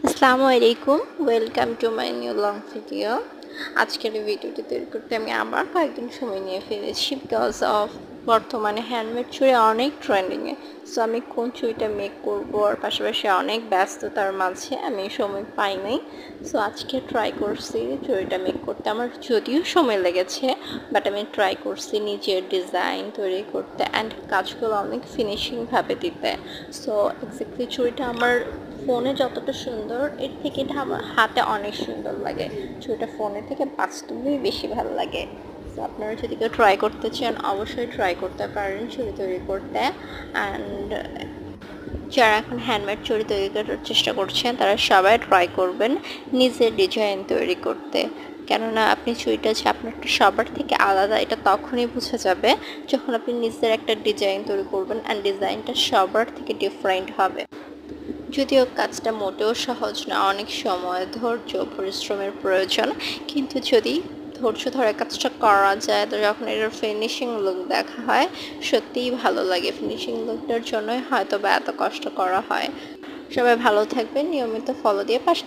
আসসালামু আলাইকুম, welcome to my new long video. আজকের এই ভিডিওটি তৈরি করতে আমি আবার কয়েকদিন সময় নিয়ে ফেলেছি বিকজ অফ বর্তমানে হ্যান্ডমেড চুড়ি অনেক ট্রেন্ডিংয়ে। সো আমি কোন চুড়িটা মেক করবো আর পাশাপাশি অনেক ব্যস্ততার মাঝে আমি সময় পাই নাই। সো আজকে ট্রাই করছি চুড়িটা মেক করতে। আমার যদিও সময় লেগেছে, বাট আমি ট্রাই করছি নিজের ডিজাইন তৈরি করতে অ্যান্ড কাজগুলো অনেক ফিনিশিংভাবে দিতে। সো এক্স্যাক্টলি চুড়িটা আমার ফোনে যতটা সুন্দর, এর থেকে এটা আমার হাতে অনেক সুন্দর লাগে। চুড়িটা ফোনের থেকে বাস্তবেই বেশি ভালো লাগে। তো আপনারা যদি কেউ ট্রাই করতে চান অবশ্যই ট্রাই করতে পারেন চুড়ি তৈরি করতে। অ্যান্ড যারা এখন হ্যান্ডমেড চুড়ি তৈরি করার চেষ্টা করছেন তারা সবাই ট্রাই করবেন নিজের ডিজাইন তৈরি করতে। কেননা আপনি চুড়িটা যে আপনারটা সবার থেকে আলাদা এটা তখনই বোঝা যাবে যখন আপনি নিজের একটা ডিজাইন তৈরি করবেন অ্যান্ড ডিজাইনটা সবার থেকে ডিফারেন্ট হবে। যদিও কাজটা মোটেও সহজ না, অনেক সময় ধৈর্য পরিশ্রমের প্রয়োজন, কিন্তু যদি ধৈর্য ধরে কাজটা করা যায় তো যখন এটার ফিনিশিং লুক দেখা হয় সত্যিই ভালো লাগে। ফিনিশিং লুকটার জন্যই হয়তো বা এত কষ্ট করা হয়। সবাই ভালো থাকবেন, নিয়মিত ফলো দিয়ে পাশে